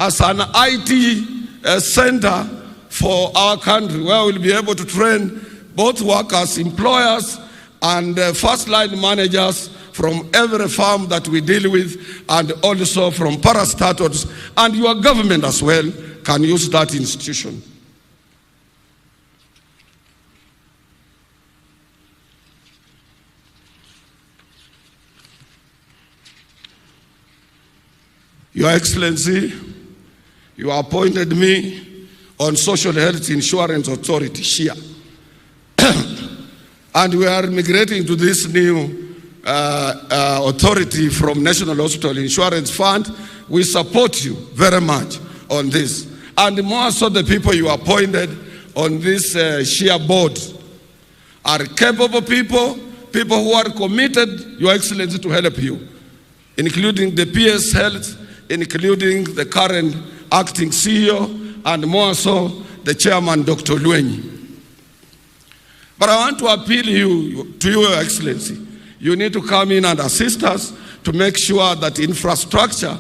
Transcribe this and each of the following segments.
as an IT center for our country, where we'll be able to train both workers, employers, and first-line managers from every farm that we deal with, and also from parastatals, and your government as well can use that institution. Your Excellency, you appointed me on Social Health Insurance Authority, SHIA. And we are migrating to this new authority from National Hospital Insurance Fund. We support you very much on this. And more so, the people you appointed on this SHIA board are capable people who are committed, Your Excellency, to help you, including the PS Health, including the current acting CEO, and more so, the chairman, Dr. Ngunyi. But I want to appeal to you, Your Excellency. You need to come in and assist us to make sure that infrastructure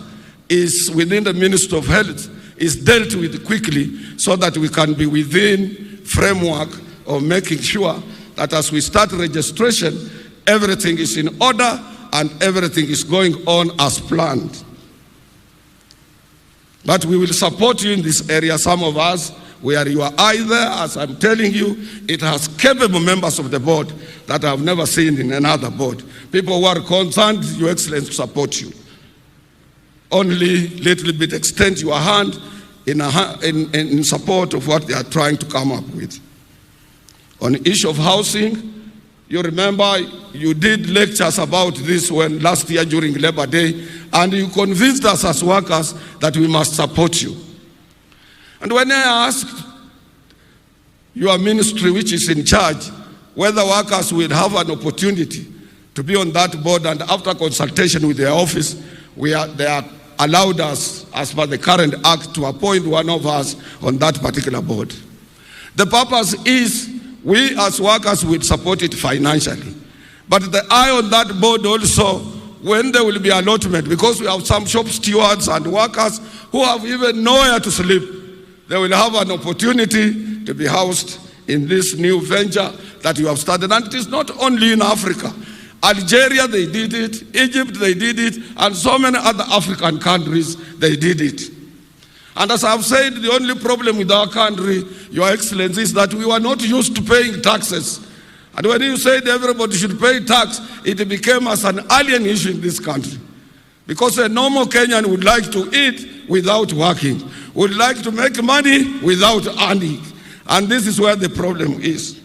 is within the Ministry of Health, is dealt with quickly, so that we can be within framework of making sure that as we start registration, everything is in order and everything is going on as planned. But we will support you in this area. Some of us, we are your eye there. As I'm telling you, it has capable members of the board that I have never seen in another board. People who are concerned, Your Excellency, to support you. Only little bit extend your hand in support of what they are trying to come up with. On the issue of housing, you remember you did lectures about this when last year during Labor Day, and you convinced us as workers that we must support you. And when I asked your ministry, which is in charge, whether workers will have an opportunity to be on that board, and after consultation with their office, they are allowed us, as per the current act, to appoint one of us on that particular board. The purpose is we as workers will support it financially. But the eye on that board also, when there will be allotment, because we have some shop stewards and workers who have even nowhere to sleep, they will have an opportunity to be housed in this new venture that you have started. And it is not only in Africa. Algeria, they did it. Egypt, they did it. And so many other African countries, they did it. And as I've said, the only problem with our country, Your Excellency, is that we were not used to paying taxes. And when you said everybody should pay tax, it became as an alien issue in this country. Because a normal Kenyan would like to eat without working, would like to make money without earning. And this is where the problem is.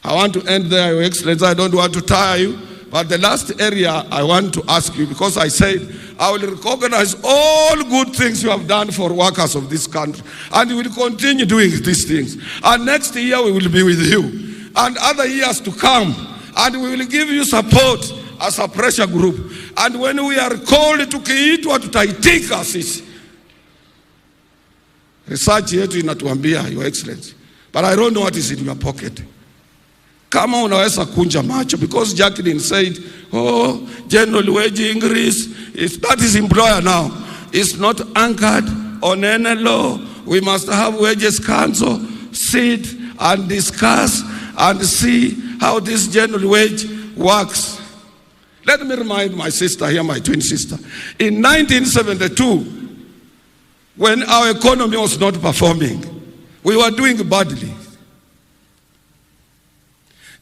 I want to end there, Your Excellency. I don't want to tire you. But the last area I want to ask you, because I said I will recognize all good things you have done for workers of this country, and you will continue doing these things. And next year we will be with you, and other years to come, and we will give you support as a pressure group. And when we are called to kiitwa tutaitika sisi. Research yetu inatuambia, Your Excellency, but I don't know what is in your pocket. Kama unaweza kunja macho, because Jacqueline said, oh, general wage increase, that is employer now. It's not anchored on any law. We must have wages council, sit and discuss and see how this general wage works. Let me remind my sister here, my twin sister. In 1972, when our economy was not performing, we were doing badly.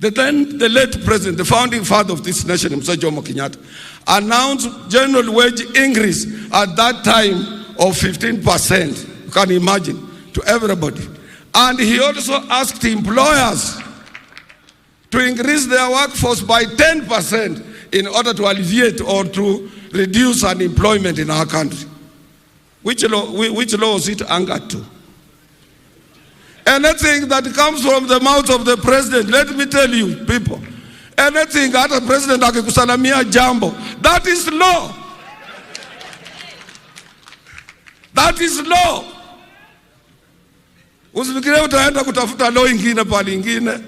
The late president, the founding father of this nation, Kenyatta, announced general wage increase at that time of 15%. You can imagine, to everybody. And he also asked employers to increase their workforce by 10% in order to alleviate or to reduce unemployment in our country. Which law was it anchored to? Anything that comes from the mouth of the president, let me tell you, people, anything that the president akikusalamia jambo, that is law. That is law. Usifikirie utaenda kutafuta law ingine pale ingine.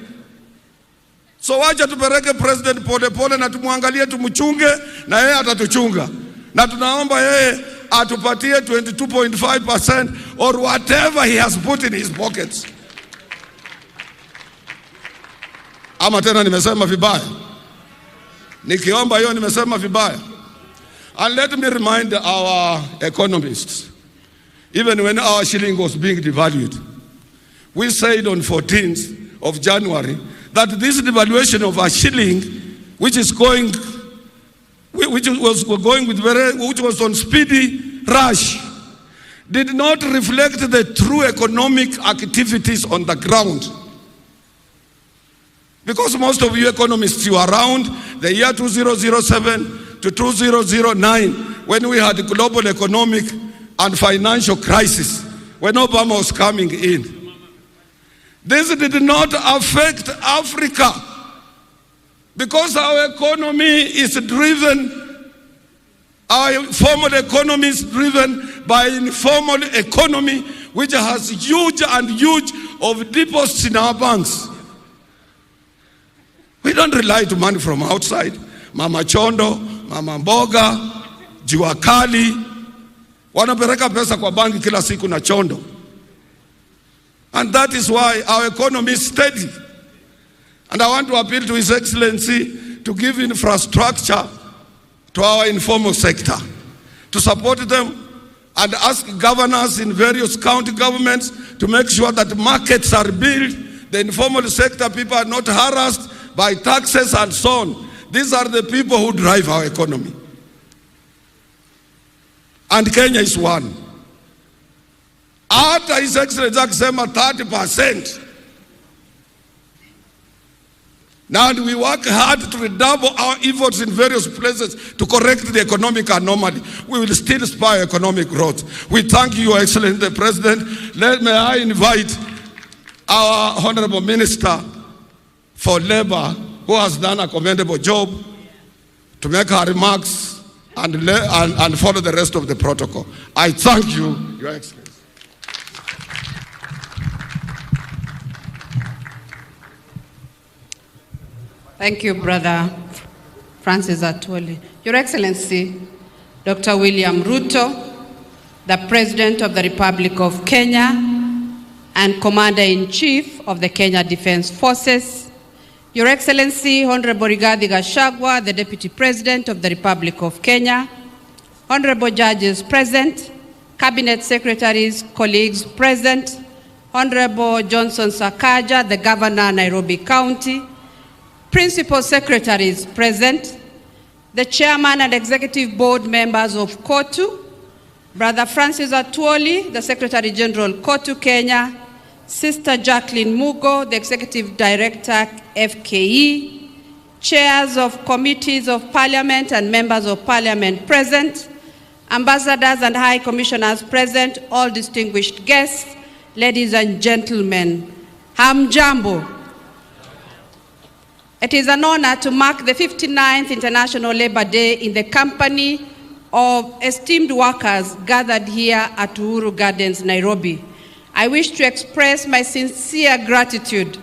So wacha tupeleke president pole pole na tumwangalie tumchunge na yeye atatuchunga. Na tunaomba yeye atupatie 22.5% or whatever he has put in his pockets. Ama tena nimesema vibaya? Nikiomba hiyo nimesema vibaya? And let me remind our economists, even when our shilling was being devalued, we said on 14th of January that this devaluation of our shilling, which was on speedy rush, did not reflect the true economic activities on the ground. Because most of you economists, you are around the year 2007 to 2009, when we had a global economic and financial crisis, when Obama was coming in. This did not affect Africa because our economy is driven, our formal economy is driven by informal economy, which has huge of deposits in our banks. We don't rely to money from outside. Mama Chondo, Mama Mboga, Jua Kali, wanapeleka pesa kwa banki kila siku na Chondo. And that is why our economy is steady. And I want to appeal to His Excellency to give infrastructure to our informal sector, to support them and ask governors in various county governments to make sure that markets are built, the informal sector people are not harassed by taxes and so on. These are the people who drive our economy. And Kenya is one. Hata His Excellency akisema 30%. Now we work hard to redouble our efforts in various places to correct the economic anomaly. We will still spur economic growth. We thank you, Your Excellency the President. May I invite our Honorable Minister for Labor, who has done a commendable job, to make her remarks and follow the rest of the protocol. I thank you, Your Excellency. Thank you, Brother Francis Atwoli. Your Excellency, Dr. William Ruto, the President of the Republic of Kenya and Commander-in-Chief of the Kenya Defense Forces, Your Excellency, Honorable Rigathi Gachagua, the Deputy President of the Republic of Kenya, Honorable Judges present, Cabinet Secretaries, colleagues present, Honorable Johnson Sakaja, the Governor, Nairobi County, Principal Secretaries present, the Chairman and Executive Board members of KOTU, Brother Francis Atwoli, the Secretary General KOTU Kenya, Sister Jacqueline Mugo, the Executive Director FKE, Chairs of Committees of Parliament and Members of Parliament present, Ambassadors and High Commissioners present, all distinguished guests, ladies and gentlemen, Hamjambo. It is an honor to mark the 59th International Labour Day in the company of esteemed workers gathered here at Uhuru Gardens, Nairobi. I wish to express my sincere gratitude